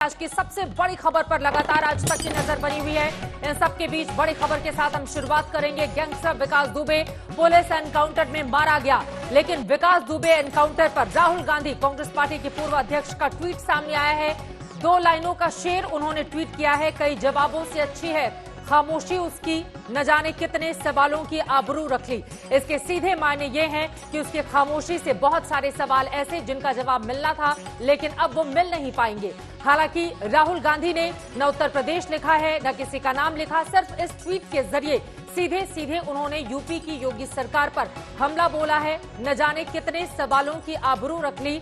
आज की सबसे बड़ी खबर पर लगातार आज तक की नजर बनी हुई है। इन सबके बीच बड़ी खबर के साथ हम शुरुआत करेंगे। गैंगस्टर विकास दुबे पुलिस एनकाउंटर में मारा गया, लेकिन विकास दुबे एनकाउंटर पर राहुल गांधी कांग्रेस पार्टी के पूर्व अध्यक्ष का ट्वीट सामने आया है। 2 लाइनों का शेर उन्होंने ट्वीट किया है, कई जवाबों से अच्छी है खामोशी उसकी, न जाने कितने सवालों की आबरू रख ली। इसके सीधे मायने ये हैं कि उसकी खामोशी से बहुत सारे सवाल ऐसे जिनका जवाब मिलना था, लेकिन अब वो मिल नहीं पाएंगे। हालांकि राहुल गांधी ने न उत्तर प्रदेश लिखा है न किसी का नाम लिखा, सिर्फ इस ट्वीट के जरिए सीधे सीधे उन्होंने यूपी की योगी सरकार पर हमला बोला है, न जाने कितने सवालों की आबरू रख ली।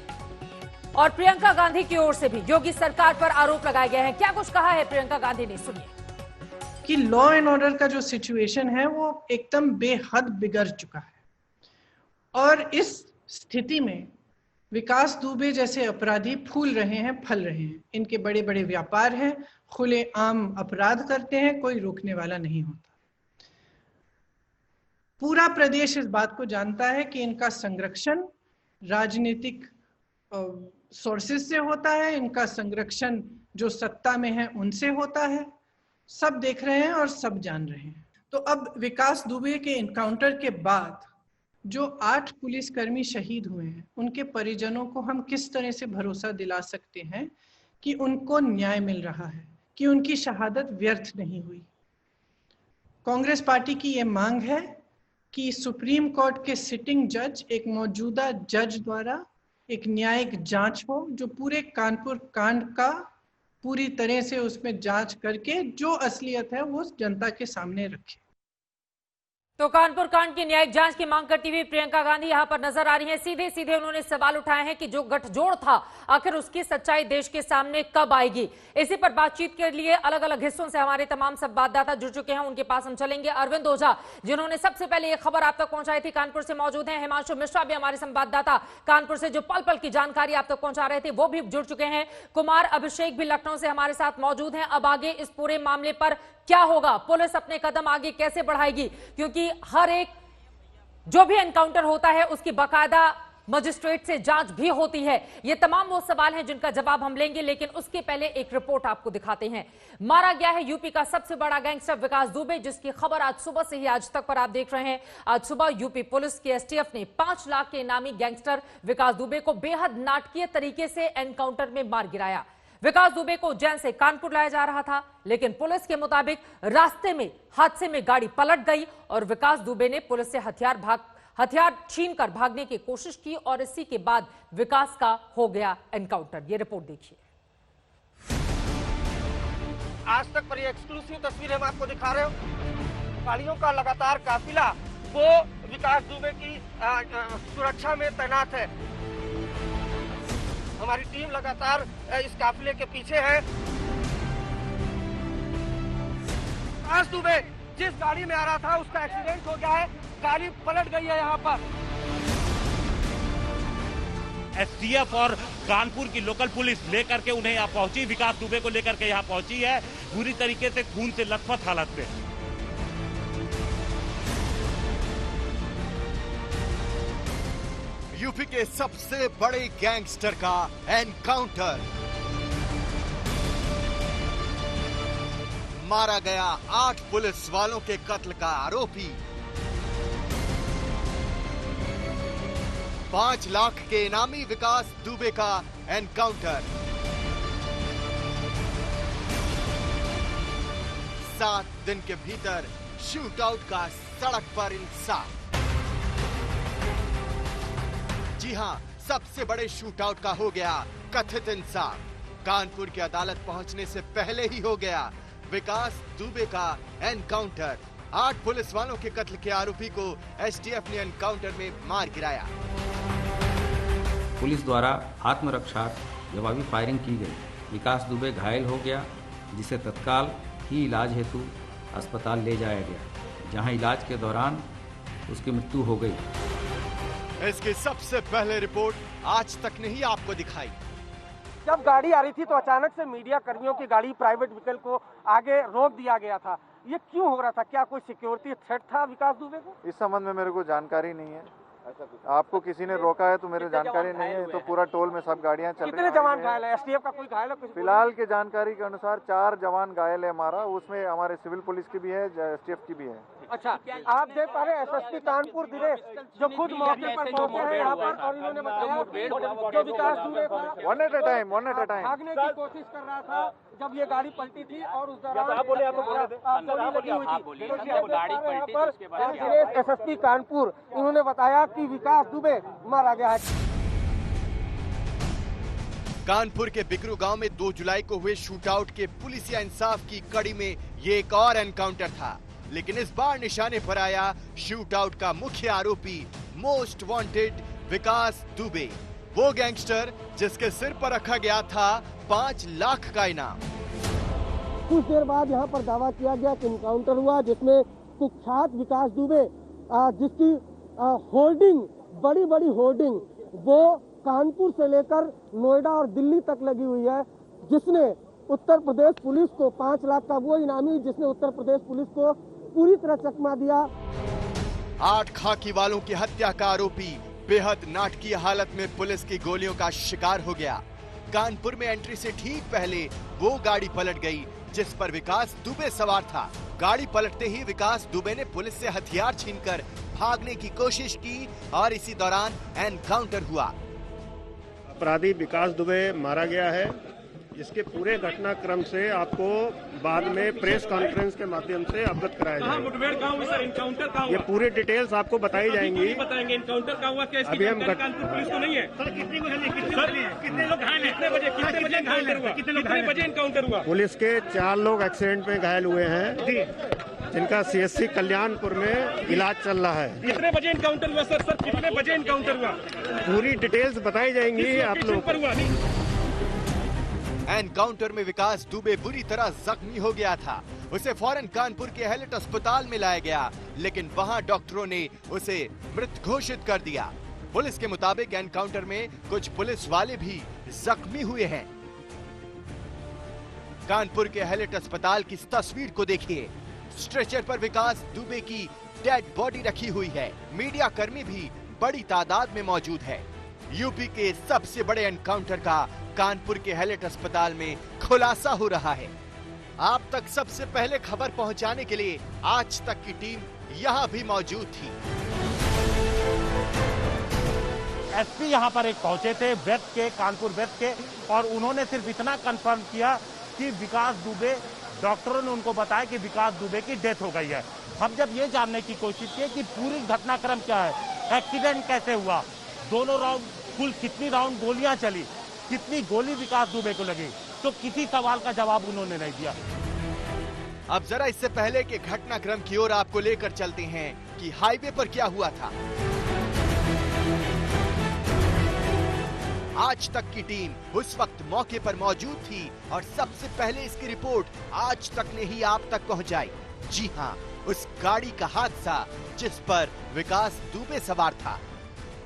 और प्रियंका गांधी की ओर से भी योगी सरकार पर आरोप लगाए गए हैं। क्या कुछ कहा है प्रियंका गांधी ने, सुनिए। कि लॉ एंड ऑर्डर का जो सिचुएशन है वो एकदम बेहद बिगड़ चुका है और इस स्थिति में विकास दुबे जैसे अपराधी फूल रहे हैं, फल रहे हैं। इनके बड़े बड़े व्यापार हैं, खुलेआम अपराध करते हैं, कोई रोकने वाला नहीं होता। पूरा प्रदेश इस बात को जानता है कि इनका संरक्षण राजनीतिक सोर्सेस से होता है, इनका संरक्षण जो सत्ता में है उनसे होता है। सब देख रहे हैं और सब जान रहे हैं। तो अब विकास दुबे के एनकाउंटर के बाद जो 8 पुलिसकर्मी शहीद हुए हैं, उनके परिजनों को हम किस तरह से भरोसा दिला सकते हैं कि उनको न्याय मिल रहा है, कि उनकी शहादत व्यर्थ नहीं हुई। कांग्रेस पार्टी की ये मांग है कि सुप्रीम कोर्ट के सिटिंग जज, एक मौजूदा जज द्वारा एक न्यायिक जांच हो, जो पूरे कानपुर कांड का पूरी तरह से उसमें जांच करके जो असलियत है वो जनता के सामने रखे। तो कानपुर कांड की न्यायिक जांच की मांग करती हुई प्रियंका गांधी यहां पर नजर आ रही हैं। सीधे सीधे उन्होंने सवाल उठाए हैं कि जो गठजोड़ था, आखिर उसकी सच्चाई देश के सामने कब आएगी। इसी पर बातचीत के लिए अलग अलग हिस्सों से हमारे तमाम संवाददाता जुड़ चुके हैं, उनके पास हम चलेंगे। अरविंद ओझा, जिन्होंने सबसे पहले यह खबर आप तक पहुंचाई थी, कानपुर से मौजूद हैं। हिमांशु मिश्रा भी हमारे संवाददाता कानपुर से जो पल पल की जानकारी आप तक पहुंचा रहे थे, वो भी जुड़ चुके हैं। कुमार अभिषेक भी लखनऊ से हमारे साथ मौजूद हैं। अब आगे इस पूरे मामले पर क्या होगा, पुलिस अपने कदम आगे कैसे बढ़ाएगी, क्योंकि हर एक जो भी एनकाउंटर होता है उसकी बाकायदा मजिस्ट्रेट से जांच भी होती है। ये तमाम वो सवाल हैं जिनका जवाब हम लेंगे, लेकिन उसके पहले एक रिपोर्ट आपको दिखाते हैं। मारा गया है यूपी का सबसे बड़ा गैंगस्टर विकास दुबे, जिसकी खबर आज सुबह से ही आज तक पर आप देख रहे हैं। आज सुबह यूपी पुलिस की एसटीएफ ने 5 लाख के इनामी गैंगस्टर विकास दुबे को बेहद नाटकीय तरीके से एनकाउंटर में मार गिराया। विकास दुबे को उज्जैन से कानपुर लाया जा रहा था, लेकिन पुलिस के मुताबिक रास्ते में हादसे में गाड़ी पलट गई और विकास दुबे ने पुलिस से हथियार छीनकर भागने की कोशिश की और इसी के बाद विकास का हो गया एनकाउंटर। ये रिपोर्ट देखिए। आज तक पर ये एक्सक्लूसिव तस्वीर हम आपको दिखा रहे हो। गाड़ियों का लगातार काफिला वो विकास दुबे की सुरक्षा में तैनात है। हमारी टीम लगातार इस काफिले के पीछे है। विकास दुबे जिस गाड़ी में आ रहा था उसका एक्सीडेंट हो गया है, गाड़ी पलट गई है। यहाँ पर एसटीएफ और कानपुर की लोकल पुलिस लेकर के उन्हें यहाँ पहुंची, विकास दुबे को लेकर के यहाँ पहुंची है, पूरी तरीके से खून से लथपथ हालत में। यूपी के सबसे बड़े गैंगस्टर का एनकाउंटर, मारा गया 8 पुलिस वालों के कत्ल का आरोपी। 5 लाख के इनामी विकास दुबे का एनकाउंटर। 7 दिन के भीतर शूटआउट का सड़क पर इंसाफ। जी हां, सबसे बड़े शूटआउट का हो गया कथित इंसाफ। कानपुर की अदालत पहुंचने से पहले ही हो गया विकास दुबे का एनकाउंटर। 8 पुलिस वालों के कत्ल के आरोपी को एसटीएफ ने एनकाउंटर में मार गिराया। पुलिस द्वारा आत्मरक्षा जवाबी फायरिंग की गई। विकास दुबे घायल हो गया, जिसे तत्काल ही इलाज हेतु अस्पताल ले जाया गया, जहां इलाज के दौरान उसकी मृत्यु हो गई। इसकी सबसे पहले रिपोर्ट आज तक नहीं आपको दिखाई। जब गाड़ी आ रही थी तो अचानक से मीडिया कर्मियों की गाड़ी प्राइवेट व्हीकल को आगे रोक दिया गया था। ये क्यों हो रहा था? क्या कोई सिक्योरिटी थ्रेट था विकास दुबे को? इस संबंध में मेरे को जानकारी नहीं है। आपको किसी ने रोका है तो मेरे जानकारी नहीं है, तो पूरा टोल में सब गाड़ियां चल रही हैं। कितने जवान घायल है? एसटीएफ का कोई घायल है? कुछ फिलहाल की जानकारी के अनुसार 4 जवान घायल है हमारा, उसमें हमारे सिविल पुलिस की भी है, एसटीएफ की भी है। अच्छा, आप देख पा रहे एसएसपी कानपुर दिनेश जो खुद मौके पर पहुंचे हैं यहाँ पर, और इन्होंने बताया जो विकास दुबे था वन एट अ टाइम भागने की कोशिश कर रहा था जब ये गाड़ी पलटी थी, और उस दौरान गोली लगी हुई थी। दिनेश एसएसपी कानपुर, इन्होंने बताया कि विकास दुबे मारा गया है। कानपुर के बिकरू गांव में 2 जुलाई को हुए शूटआउट के पुलिसिया इंसाफ की कड़ी में ये एक और एनकाउंटर था, लेकिन इस बार निशाने पर आया शूटआउट का मुख्य आरोपी, मोस्ट वांटेड विकास दुबे, वो गैंगस्टर जिसके सिर पर रखा गया था 5 लाख का इनाम। कुछ देर बाद यहाँ पर दावा किया गया कि इनकाउंटर हुआ जिसमें कुख्यात विकास दुबे जिसकी होर्डिंग, बड़ी बड़ी होर्डिंग वो कानपुर से लेकर नोएडा और दिल्ली तक लगी हुई है, जिसने उत्तर प्रदेश पुलिस को 5 लाख का, वो इनामी जिसने उत्तर प्रदेश पुलिस को पूरी तरह चकमा दिया। 8 खाकी वालों की हत्या का आरोपी बेहद नाटकीय हालत में पुलिस की गोलियों का शिकार हो गया। कानपुर में एंट्री से ठीक पहले वो गाड़ी पलट गई जिस पर विकास दुबे सवार था। गाड़ी पलटते ही विकास दुबे ने पुलिस से हथियार छीनकर भागने की कोशिश की और इसी दौरान एनकाउंटर हुआ। अपराधी विकास दुबे मारा गया है। इसके पूरे घटनाक्रम से आपको बाद में प्रेस कॉन्फ्रेंस के माध्यम से अवगत कराया जाएगा। ये पूरी डिटेल्स आपको बताई जाएंगी। इनकाउंटर का हुआ क्या? अभी हम कानपुर पुलिस को नहीं है। कितने लोग घायल हैं? कितने बजे इनकाउंटर हुआ? पुलिस के 4 लोग एक्सीडेंट में घायल हुए हैं जिनका सीएससी कल्याणपुर में इलाज चल रहा है। कितने बजे इनकाउंटर हुआ सर? कितने बजे इनकाउंटर हुआ? पूरी डिटेल्स बताई जाएंगी आप लोग। एनकाउंटर में विकास दुबे बुरी तरह जख्मी हो गया था। उसे फौरन कानपुर के हैलेट अस्पताल में लाया गया, लेकिन वहां डॉक्टरों ने उसे मृत घोषित कर दिया। पुलिस के मुताबिक एनकाउंटर में कुछ पुलिस वाले भी जख्मी हुए हैं। कानपुर के हैलेट अस्पताल की तस्वीर को देखिए। स्ट्रेचर पर विकास दुबे की डेड बॉडी रखी हुई है। मीडिया कर्मी भी बड़ी तादाद में मौजूद है। यूपी के सबसे बड़े एनकाउंटर का कानपुर के हैलेट अस्पताल में खुलासा हो रहा है। आप तक सबसे पहले खबर पहुंचाने के लिए आज तक की टीम यहां भी मौजूद थी। एसपी यहां पर एक पहुंचे थे वेस्ट के, कानपुर वेस्ट के, और उन्होंने सिर्फ इतना कंफर्म किया कि विकास दुबे, डॉक्टरों ने उनको बताया कि विकास दुबे की डेथ हो गई है। हम जब ये जानने की कोशिश की कि पूरी घटनाक्रम क्या है, एक्सीडेंट कैसे हुआ, दोनों राउंड कुल कितनी राउंड गोलियां चली, कितनी गोली विकास दुबे को लगी, तो किसी सवाल का जवाब उन्होंने नहीं दिया। अब जरा इससे पहले के घटनाक्रम की ओर आपको लेकर चलते हैं कि हाईवे पर क्या हुआ था। आज तक की टीम उस वक्त मौके पर मौजूद थी और सबसे पहले इसकी रिपोर्ट आज तक ने ही आप तक पहुंचाई। जी हां, उस गाड़ी का हादसा जिस पर विकास दुबे सवार था।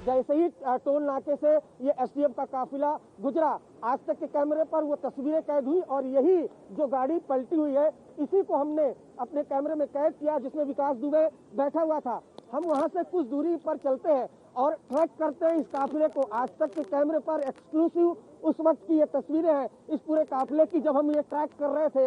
जैसे ही टोल नाके से ये एसटीएफ का काफिला गुजरा, आज तक के कैमरे पर वो तस्वीरें कैद हुई, और यही जो गाड़ी पलटी हुई है इसी को हमने अपने कैमरे में कैद किया जिसमें विकास दुबे बैठा हुआ था। हम वहां से कुछ दूरी पर चलते हैं और ट्रैक करते हैं इस काफिले को। आज तक के कैमरे पर एक्सक्लूसिव उस वक्त की ये तस्वीरें हैं इस पूरे काफिले की, जब हम ये ट्रैक कर रहे थे।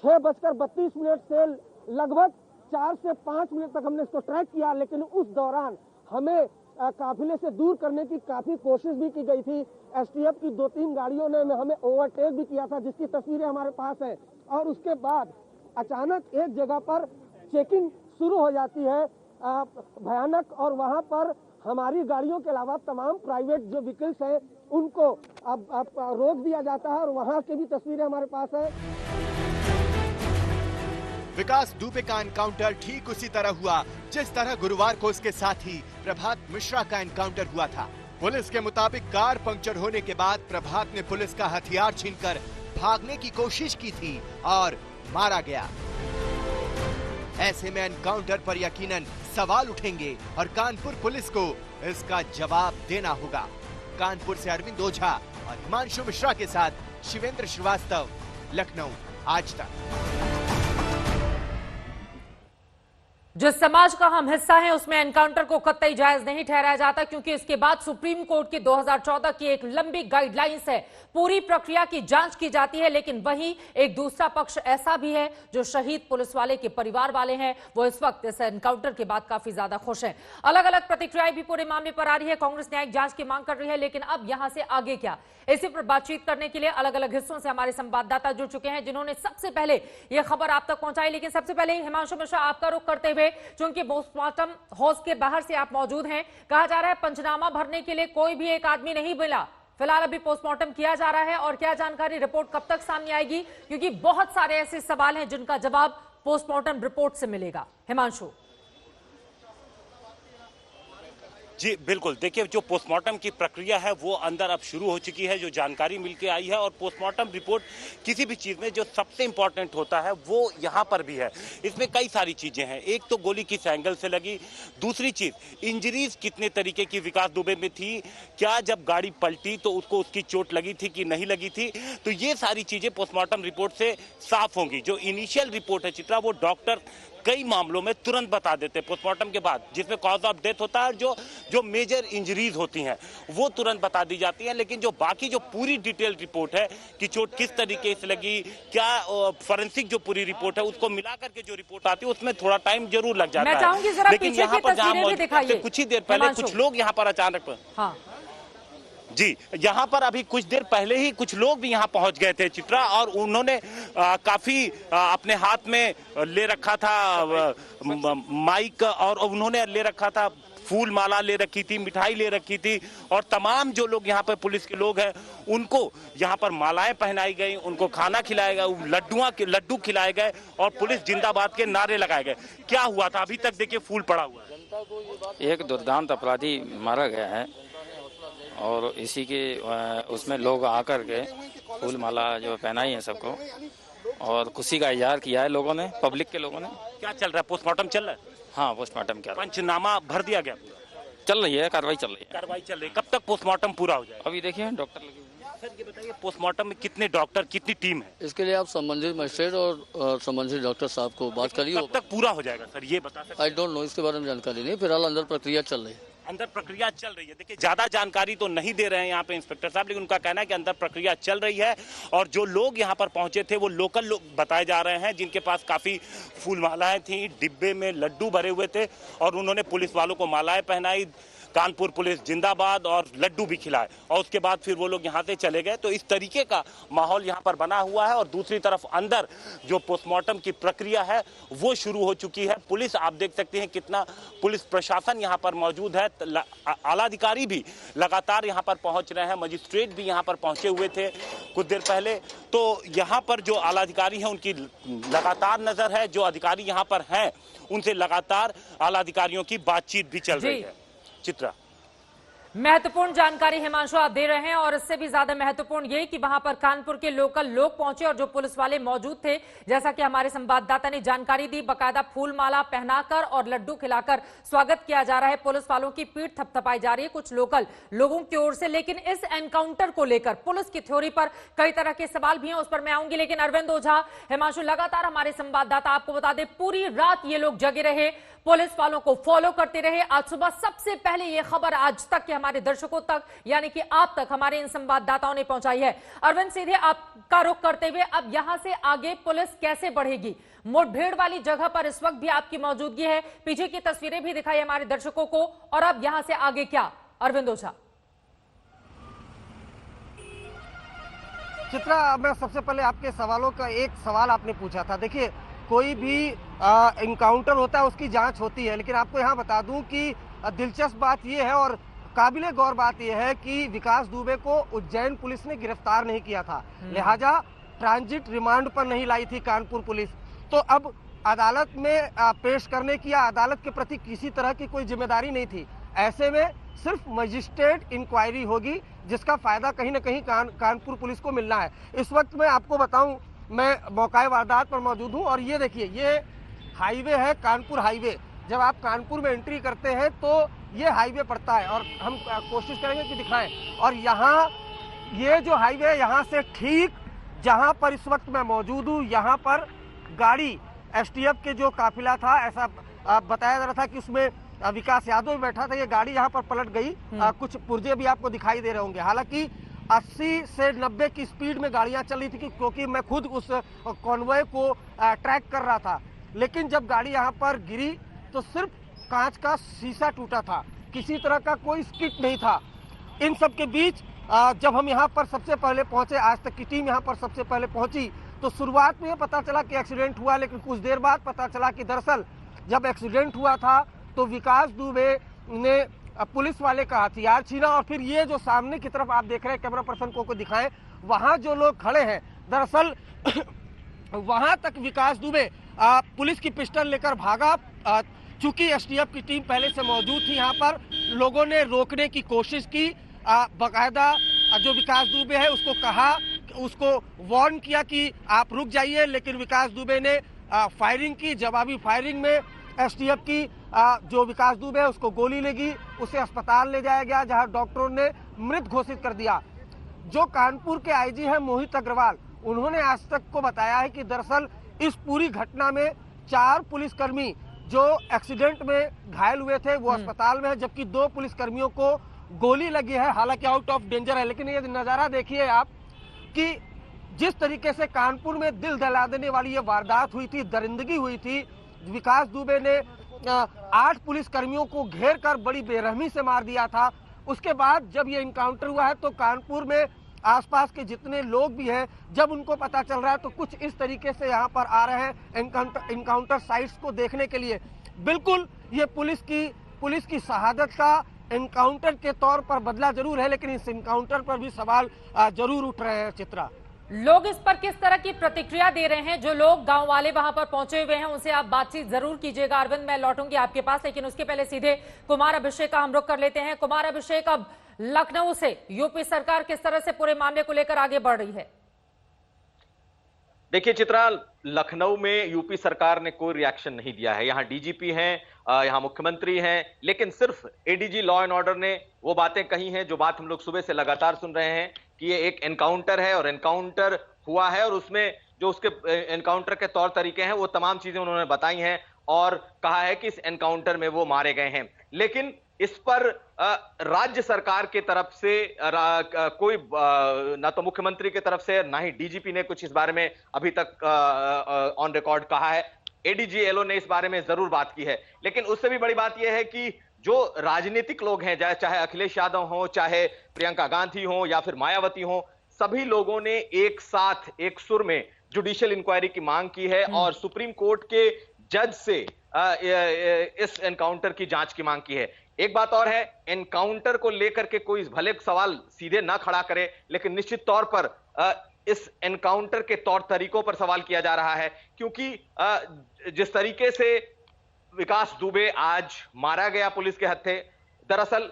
6:32 से लगभग 4 से 5 मिनट तक हमने इसको ट्रैक किया, लेकिन उस दौरान हमें काफिले से दूर करने की काफी कोशिश भी की गई थी। एसटीएफ की 2-3 गाड़ियों ने हमें ओवरटेक भी किया था, जिसकी तस्वीरें हमारे पास है। और उसके बाद अचानक एक जगह पर चेकिंग शुरू हो जाती है भयानक, और वहां पर हमारी गाड़ियों के अलावा तमाम प्राइवेट जो व्हीकल्स हैं उनको अब रोक दिया जाता है, और वहां की भी तस्वीरें हमारे पास है। विकास दुबे का एनकाउंटर ठीक उसी तरह हुआ जिस तरह गुरुवार को उसके साथी प्रभात मिश्रा का एनकाउंटर हुआ था। पुलिस के मुताबिक कार पंक्चर होने के बाद प्रभात ने पुलिस का हथियार छीनकर भागने की कोशिश की थी और मारा गया। ऐसे में एनकाउंटर पर यकीनन सवाल उठेंगे और कानपुर पुलिस को इसका जवाब देना होगा। कानपुर से अरविंद ओझा और हिमांशु मिश्रा के साथ शिवेंद्र श्रीवास्तव, लखनऊ, आज तक। जिस समाज का हम हिस्सा हैं उसमें एनकाउंटर को कतई जायज नहीं ठहराया जाता, क्योंकि इसके बाद सुप्रीम कोर्ट की 2014 की एक लंबी गाइडलाइंस है, पूरी प्रक्रिया की जांच की जाती है। लेकिन वहीं एक दूसरा पक्ष ऐसा भी है जो शहीद पुलिस वाले के परिवार वाले हैं, वो इस वक्त इस एनकाउंटर के बाद काफी ज्यादा खुश हैं। अलग अलग प्रतिक्रियाएं भी पूरे मामले पर आ रही है। कांग्रेस न्यायिक जांच की मांग कर रही है, लेकिन अब यहां से आगे क्या, इसी पर बातचीत करने के लिए अलग अलग हिस्सों से हमारे संवाददाता जुड़ चुके हैं, जिन्होंने सबसे पहले यह खबर आप तक पहुंचाई। लेकिन सबसे पहले हिमांशु मिश्रा, आपका रुख करते हुए, क्योंकि पोस्टमार्टम हाउस के बाहर से आप मौजूद हैं, कहा जा रहा है पंचनामा भरने के लिए कोई भी एक आदमी नहीं मिला, फिलहाल अभी पोस्टमार्टम किया जा रहा है, और क्या जानकारी, रिपोर्ट कब तक सामने आएगी, क्योंकि बहुत सारे ऐसे सवाल हैं जिनका जवाब पोस्टमार्टम रिपोर्ट से मिलेगा। हिमांशु। जी बिल्कुल, देखिए जो पोस्टमार्टम की प्रक्रिया है वो अंदर अब शुरू हो चुकी है, जो जानकारी मिलके आई है। और पोस्टमार्टम रिपोर्ट किसी भी चीज़ में जो सबसे इंपॉर्टेंट होता है वो यहाँ पर भी है। इसमें कई सारी चीज़ें हैं, एक तो गोली किस एंगल से लगी, दूसरी चीज़ इंजरीज कितने तरीके की विकास दुबे में थी, क्या जब गाड़ी पलटी तो उसको उसकी चोट लगी थी कि नहीं लगी थी, तो ये सारी चीज़ें पोस्टमार्टम रिपोर्ट से साफ होंगी। जो इनिशियल रिपोर्ट है चित्रा, वो डॉक्टर कई मामलों में तुरंत बता देते हैं पोस्टमार्टम के बाद, जिसमें कॉज ऑफ डेथ होता है, जो मेजर इंजरीज होती हैं वो तुरंत बता दी जाती हैं। लेकिन जो बाकी जो पूरी डिटेल रिपोर्ट है कि चोट किस तरीके से लगी, क्या फॉरेंसिक जो पूरी रिपोर्ट है उसको मिला करके जो रिपोर्ट आती है उसमें थोड़ा टाइम जरूर लग जाता है। लेकिन यहाँ पर जहाँ कुछ ही देर पहले कुछ लोग यहाँ पर अचानक जी, यहाँ पर अभी कुछ देर पहले ही कुछ लोग भी यहाँ पहुँच गए थे चित्रा, और उन्होंने काफी अपने हाथ में ले रखा था माइक, और उन्होंने ले रखा था फूल माला ले रखी थी, मिठाई ले रखी थी, और तमाम जो लोग यहाँ पर पुलिस के लोग हैं उनको यहाँ पर मालाएं पहनाई गई, उनको खाना खिलाया गया, लड्डू खिलाए गए, और पुलिस जिंदाबाद के नारे लगाए गए। क्या हुआ था अभी तक देखिए फूल पड़ा हुआ है। एक दुर्दांत अपराधी मारा गया है, और इसी के उसमें लोग आकर के फूल माला जो पहनाई है सबको, और खुशी का इजहार किया है लोगों ने, पब्लिक के लोगों ने। क्या चल रहा है, पोस्टमार्टम चल रहा है? हाँ, पोस्टमार्टम क्या, पंचनामा भर दिया गया, चल रही है, कार्रवाई चल रही है। कार्रवाई चल रही है, कब तक पोस्टमार्टम पूरा हो जाएगा? अभी देखिए डॉक्टर लगे हुए हैं। सर ये बताइए पोस्टमार्टम में कितने डॉक्टर, कितनी टीम है? इसके लिए आप संबंधित मजिस्ट्रेट और संबंधित डॉक्टर साहब को बात करिए। कब तक पूरा हो जाएगा सर, ये बता सकते? आई डोंट नो, इसके बारे में जानकारी नहीं, फिलहाल अंदर प्रक्रिया चल रही है। अंदर प्रक्रिया चल रही है। देखिए ज्यादा जानकारी तो नहीं दे रहे हैं यहाँ पे इंस्पेक्टर साहब, लेकिन उनका कहना है कि अंदर प्रक्रिया चल रही है, और जो लोग यहाँ पर पहुंचे थे वो लोकल लोग बताए जा रहे हैं, जिनके पास काफी फूल मालाएं थी, डिब्बे में लड्डू भरे हुए थे, और उन्होंने पुलिस वालों को मालाएं पहनाई, कानपुर पुलिस जिंदाबाद, और लड्डू भी खिलाए, और उसके बाद फिर वो लोग यहाँ से चले गए। तो इस तरीके का माहौल यहाँ पर बना हुआ है। और दूसरी तरफ अंदर जो पोस्टमार्टम की प्रक्रिया है वो शुरू हो चुकी है। पुलिस, आप देख सकते हैं कितना पुलिस प्रशासन यहाँ पर मौजूद है, आला अधिकारी भी लगातार यहाँ पर पहुँच रहे हैं, मजिस्ट्रेट भी यहाँ पर पहुँचे हुए थे कुछ देर पहले। तो यहाँ पर जो आला अधिकारी हैं उनकी लगातार नजर है, जो अधिकारी यहाँ पर हैं उनसे लगातार आला अधिकारियों की बातचीत भी चल रही है। चित्रा, महत्वपूर्ण जानकारी हिमांशु आप दे रहे हैं, और इससे भी ज्यादा महत्वपूर्ण ये कि वहां पर कानपुर के लोकल लोग पहुंचे और जो पुलिस वाले मौजूद थे, जैसा कि हमारे संवाददाता ने जानकारी दी, बकायदा फूल माला पहनाकर और लड्डू खिलाकर स्वागत किया जा रहा है। पुलिस वालों की पीठ थपथपाई जा रही है कुछ लोकल लोगों की ओर से। लेकिन इस एनकाउंटर को लेकर पुलिस की थ्योरी पर कई तरह के सवाल भी हैं, उस पर मैं आऊंगी। लेकिन अरविंद ओझा, हिमांशु, लगातार हमारे संवाददाता आपको बता दें पूरी रात ये लोग जगे रहे, पुलिस वालों को फॉलो करते रहे। आज सुबह सबसे पहले ये खबर आज तक के हमारे दर्शकों तक, यानी कि आप तक, हमारे इन संवाददाताओं ने पहुंचाई है। अरविंद, सीधे आपका रुख करते हुए अब यहां से आगे पुलिस कैसे बढ़ेगी? मुठभेड़ वाली जगह पर इस वक्त भी आपकी मौजूदगी है, पीछे की तस्वीरें भी दिखाई हमारे दर्शकों को, और अब यहां से आगे क्या, अरविंद ओझा? चित्रा, मैं सबसे पहले आपके सवालों का एक सवाल आपने पूछा था। देखिए, कोई भी इनकाउंटर होता है उसकी जांच होती है, लेकिन आपको यहाँ बता दूं कि दिलचस्प बात यह है और काबिले गौर बात यह है कि विकास दुबे को उज्जैन पुलिस ने गिरफ्तार नहीं किया था, लिहाजा ट्रांजिट रिमांड पर नहीं लाई थी कानपुर पुलिस। तो अब अदालत में पेश करने की या अदालत के प्रति किसी तरह की कोई जिम्मेदारी नहीं थी। ऐसे में सिर्फ मजिस्ट्रेट इंक्वायरी होगी, जिसका फायदा कहीं ना कहीं कानपुर पुलिस को मिलना है। इस वक्त मैं आपको बताऊं, मैं मौका वारदात पर मौजूद हूं, और ये देखिए, ये हाईवे है, कानपुर हाईवे। जब आप कानपुर में एंट्री करते हैं तो ये हाईवे पड़ता है, और हम कोशिश करेंगे कि दिखाएं। और यहाँ ये जो हाईवे है, यहाँ से ठीक जहाँ पर इस वक्त मैं मौजूद हूँ, यहाँ पर गाड़ी एसटीएफ के जो काफिला था, ऐसा बताया जा रहा था कि उसमें विकास यादव बैठा था। ये गाड़ी यहाँ पर पलट गई। कुछ पुर्जे भी आपको दिखाई दे रहे होंगे। हालांकि 80 से 90 की स्पीड में गाड़ियां चल रही थी क्योंकि मैं खुद उस कॉन्वॉय को ट्रैक कर रहा था। लेकिन जब गाड़ी यहाँ पर गिरी तो सिर्फ कांच का शीशा टूटा था, किसी तरह का कोई स्किड नहीं था। इन सब के बीच जब हम यहाँ पर सबसे पहले पहुंचे, आज तक की टीम यहाँ पर सबसे पहले पहुंची, तो शुरुआत में पता चला कि एक्सीडेंट हुआ, लेकिन कुछ देर बाद पता चला कि दरअसल जब एक्सीडेंट हुआ था तो विकास दुबे ने पुलिस वाले का हथियार छीना और फिर ये जो सामने की तरफ आप देख रहे हैं, कैमरा पर्सन को दिखाएं, वहां जो लोग खड़े हैं, दरअसल वहां तक विकास दुबे पुलिस की पिस्टल लेकर भागा। चूंकि एसटीएफ की टीम पहले से मौजूद थी यहाँ पर, लोगों ने रोकने की कोशिश की। बाकायदा जो विकास दुबे है उसको कहा, उसको वार्न किया कि आप रुक जाइए, लेकिन विकास दुबे ने फायरिंग की। जवाबी फायरिंग में एसटीएफ की जो विकास दुबे है उसको गोली लगी, उसे अस्पताल ले जाया गया जहां डॉक्टरों ने मृत घोषित कर दिया। जो कानपुर के आईजी हैं मोहित अग्रवाल, उन्होंने आज तक को बताया है कि दरअसल इस पूरी घटना में 4 पुलिसकर्मी जो एक्सीडेंट में घायल हुए थे वो अस्पताल में है, जबकि 2 पुलिसकर्मियों को गोली लगी है, हालांकि आउट ऑफ डेंजर है। लेकिन ये नजारा देखिए आप कि जिस तरीके से कानपुर में दिल दहला देने वाली ये वारदात हुई थी, दरिंदगी हुई थी। विकास दुबे ने 8 पुलिसकर्मियों को घेर कर बड़ी बेरहमी से मार दिया था। उसके बाद जब ये इनकाउंटर हुआ है तो कानपुर में आसपास के जितने लोग भी हैं, जब उनको पता चल रहा है तो कुछ इस तरीके से यहाँ पर आ रहे हैं इनकाउंटर साइट्स को देखने के लिए। बिल्कुल ये पुलिस की शहादत का एनकाउंटर के तौर पर बदला जरूर है, लेकिन इस एनकाउंटर पर भी सवाल जरूर उठ रहे हैं। चित्रा, लोग इस पर किस तरह की प्रतिक्रिया दे रहे हैं? जो लोग गांव वाले वहां पर पहुंचे हुए हैं उनसे आप बातचीत जरूर कीजिएगा। अरविंद, मैं लौटूंगी आपके पास, लेकिन उसके पहले सीधे कुमार अभिषेक का हम रुख कर लेते हैं। कुमार अभिषेक, अब लखनऊ से यूपी सरकार किस तरह से पूरे मामले को लेकर आगे बढ़ रही है? देखिए चित्रा, लखनऊ में यूपी सरकार ने कोई रिएक्शन नहीं दिया है। यहाँ डीजीपी हैं, यहाँ मुख्यमंत्री हैं, लेकिन सिर्फ एडीजी लॉ एंड ऑर्डर ने वो बातें कही हैं जो बात हम लोग सुबह से लगातार सुन रहे हैं कि ये एक एनकाउंटर है और एनकाउंटर हुआ है, और उसमें जो उसके एनकाउंटर के तौर तरीके हैं वो तमाम चीजें उन्होंने बताई हैं और कहा है कि इस एनकाउंटर में वो मारे गए हैं। लेकिन इस पर राज्य सरकार की तरफ से कोई ना तो मुख्यमंत्री की तरफ से ना ही डीजीपी ने कुछ इस बारे में अभी तक ऑन रिकॉर्ड कहा है। एडीजी एलओ ने इस बारे में जरूर बात की है, लेकिन उससे भी बड़ी बात यह है कि जो राजनीतिक लोग हैं, चाहे अखिलेश यादव हो, चाहे प्रियंका गांधी हो या फिर मायावती हो, सभी लोगों ने एक साथ एक सुर में जुडिशियल इंक्वायरी की मांग की है और सुप्रीम कोर्ट के जज से इस एनकाउंटर की जांच की मांग की है। एक बात और है, एनकाउंटर को लेकर के कोई भले सवाल सीधे ना खड़ा करे, लेकिन निश्चित तौर पर इस एनकाउंटर के तौर तरीकों पर सवाल किया जा रहा है, क्योंकि जिस तरीके से विकास दुबे आज मारा गया पुलिस के हत्थे, दरअसल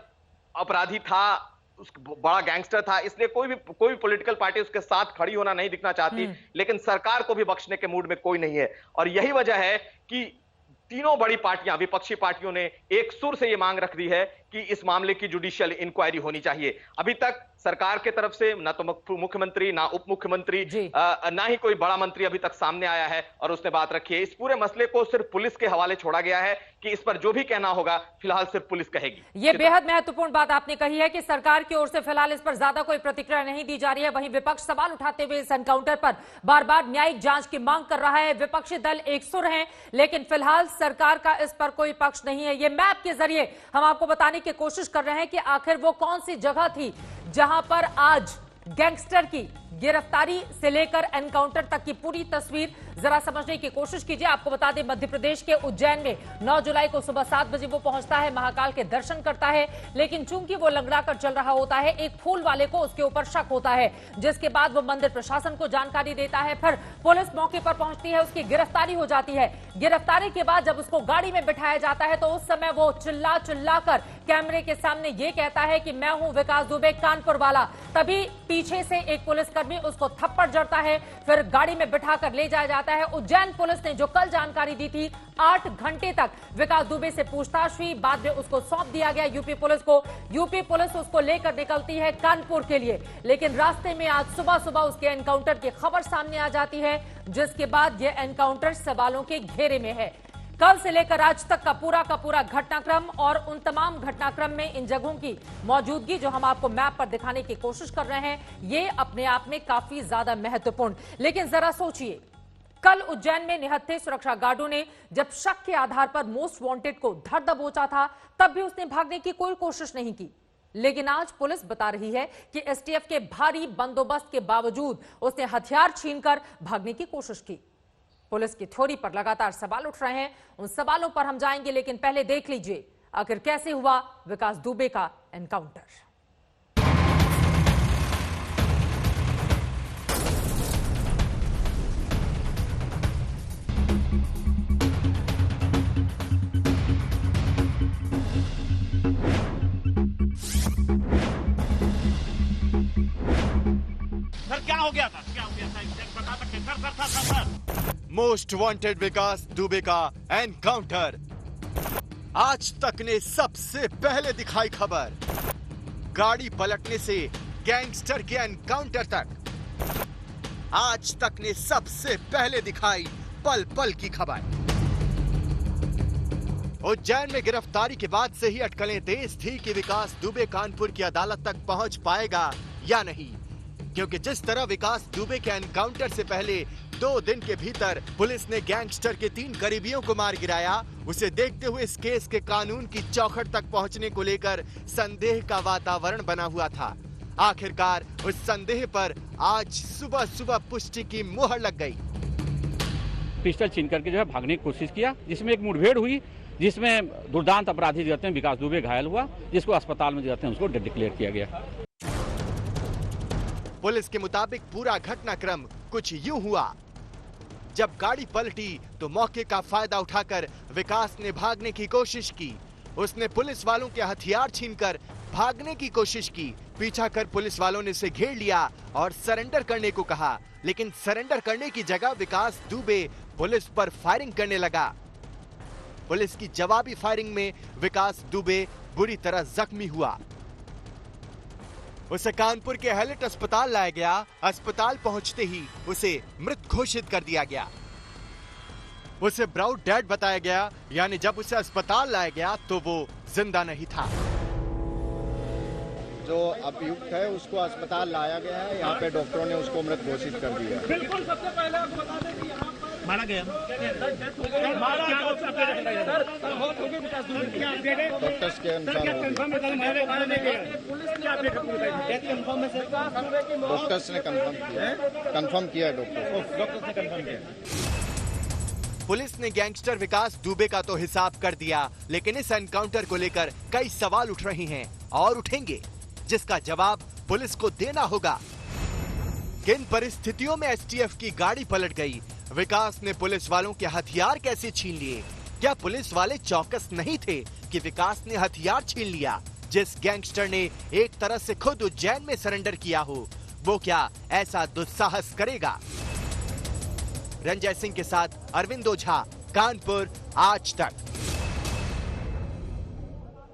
अपराधी था, बड़ा गैंगस्टर था, इसलिए कोई भी पॉलिटिकल पार्टी उसके साथ खड़ी होना नहीं दिखना चाहती, लेकिन सरकार को भी बख्शने के मूड में कोई नहीं है। और यही वजह है कि तीनों बड़ी पार्टियां, विपक्षी पार्टियों ने एक सुर से यह मांग रख दी है कि इस मामले की जुडिशियल इंक्वायरी होनी चाहिए। अभी तक सरकार के तरफ से ना तो मुख्यमंत्री, ना उप मुख्यमंत्री, ना ही कोई बड़ा मंत्री अभी तक सामने आया है और उसने बात रखी है। इस पूरे मसले को सिर्फ पुलिस के हवाले छोड़ा गया है कि इस पर जो भी कहना होगा फिलहाल सिर्फ पुलिस कहेगी। ये बेहद महत्वपूर्ण बात आपने कही है कि सरकार की ओर से फिलहाल इस पर ज्यादा कोई प्रतिक्रिया नहीं दी जा रही है। वहीं विपक्ष सवाल उठाते हुए इस एनकाउंटर पर बार बार न्यायिक जांच की मांग कर रहा है। विपक्षी दल एक सुर हैं, लेकिन फिलहाल सरकार का इस पर कोई पक्ष नहीं है। ये मैप के जरिए हम आपको बताने की कोशिश कर रहे हैं कि आखिर वो कौन सी जगह थी जहां पर आज गैंगस्टर की गिरफ्तारी से लेकर एनकाउंटर तक की पूरी तस्वीर जरा समझने की कोशिश कीजिए। आपको बता दें, मध्य प्रदेश के उज्जैन में 9 जुलाई को सुबह 7 बजे वो पहुंचता है, महाकाल के दर्शन करता है, लेकिन चूंकि वो लंगड़ा कर चल रहा होता है, एक फूल वाले को उसके ऊपर शक होता है, जिसके बाद वो मंदिर प्रशासन को जानकारी देता है। फिर पुलिस मौके पर पहुंचती है, उसकी गिरफ्तारी हो जाती है। गिरफ्तारी के बाद जब उसको गाड़ी में बिठाया जाता है तो उस समय वो चिल्ला चिल्ला कर कैमरे के सामने ये कहता है कि मैं हूं विकास दुबे, कानपुर वाला। तभी पीछे से एक पुलिसकर्मी उसको थप्पड़ जड़ता है, फिर गाड़ी में बिठाकर ले जाया जाता है। उज्जैन पुलिस ने जो कल जानकारी दी थी, 8 घंटे तक विकास दुबे से पूछताछ हुई, बाद में उसको सौंप दिया गया यूपी पुलिस को। यूपी पुलिस उसको लेकर निकलती है कानपुर के लिए, लेकिन रास्ते में आज सुबह सुबह उसके एनकाउंटर की खबर सामने आ जाती है, जिसके बाद यह एनकाउंटर सवालों के घेरे में है। कल से लेकर आज तक का पूरा घटनाक्रम और उन तमाम घटनाक्रम में इन जगहों की मौजूदगी जो हम आपको मैप पर दिखाने की कोशिश कर रहे हैं, ये अपने आप में काफी ज्यादा महत्वपूर्ण। लेकिन जरा सोचिए, कल उज्जैन में निहत्थे सुरक्षा गार्डों ने जब शक के आधार पर मोस्ट वांटेड को धर दबोचा था, तब भी उसने भागने की कोई कोशिश नहीं की। लेकिन आज पुलिस बता रही है कि एसटीएफ के भारी बंदोबस्त के बावजूद उसने हथियार छीनकर भागने की कोशिश की। पुलिस की थ्योरी पर लगातार सवाल उठ रहे हैं, उन सवालों पर हम जाएंगे, लेकिन पहले देख लीजिए आखिर कैसे हुआ विकास दुबे का एनकाउंटर। क्या हो गया था? बता सकते सर? मोस्ट वांटेड विकास दुबे का एनकाउंटर। आज तक ने सबसे पहले दिखाई खबर। गाड़ी पलटने से गैंगस्टर के एनकाउंटर तक आज तक ने सबसे पहले दिखाई पल पल की खबर। उज्जैन में गिरफ्तारी के बाद से ही अटकलें तेज थी कि विकास दुबे कानपुर की अदालत तक पहुंच पाएगा या नहीं, क्योंकि जिस तरह विकास दुबे के एनकाउंटर से पहले 2 दिन के भीतर पुलिस ने गैंगस्टर के 3 करीबियों को मार गिराया, उसे देखते हुए इस केस के कानून की चौखट तक पहुंचने को लेकर संदेह का वातावरण बना हुआ था। आखिरकार उस संदेह पर आज सुबह सुबह पुष्टि की मुहर लग गई। पिस्टल छीन करके जो है भागने की कोशिश किया, जिसमें एक मुठभेड़ हुई, जिसमें दुर्दांत अपराधी जो हैं विकास दुबे घायल हुआ, जिसको अस्पताल में जो हैं उसको डेड डिक्लेयर किया गया। पुलिस के मुताबिक पूरा घटनाक्रम कुछ यूं हुआ। जब गाड़ी पलटी तो मौके का फायदा उठाकर विकास ने भागने की कोशिश की। उसने पुलिस वालों के हथियार छीनकर भागने की कोशिश की। पीछा कर पुलिस वालों ने उसे घेर लिया और सरेंडर करने को कहा, लेकिन सरेंडर करने की जगह विकास दुबे पुलिस पर फायरिंग करने लगा। पुलिस की जवाबी फायरिंग में विकास दुबे बुरी तरह जख्मी हुआ। उसे कानपुर के हैलेट अस्पताल लाया गया। अस्पताल पहुंचते ही उसे मृत घोषित कर दिया गया। उसे ब्राउड डेड बताया गया, यानी जब उसे अस्पताल लाया गया तो वो जिंदा नहीं था। जो अभियुक्त है उसको अस्पताल लाया गया है, यहाँ पे डॉक्टरों ने उसको मृत घोषित कर दिया। बिल्कुल, सबसे पहले आपको बता दें कि यहाँ मारा गया। डॉक्टर्स के अनुसार डॉक्टर्स ने कंफर्म किया डॉक्टर्स ने कंफर्म किया। पुलिस ने गैंगस्टर विकास दुबे का तो हिसाब कर दिया, लेकिन इस एनकाउंटर को लेकर कई सवाल उठ रहे हैं और उठेंगे, जिसका जवाब पुलिस को देना होगा। किन परिस्थितियों में एसटीएफ की गाड़ी पलट गई? विकास ने पुलिस वालों के हथियार कैसे छीन लिए? क्या पुलिस वाले चौकस नहीं थे कि विकास ने हथियार छीन लिया? जिस गैंगस्टर ने एक तरह से खुद उज्जैन में सरेंडर किया हो, वो क्या ऐसा दुस्साहस करेगा? रंजय सिंह के साथ अरविंद ओझा, कानपुर, आज तक।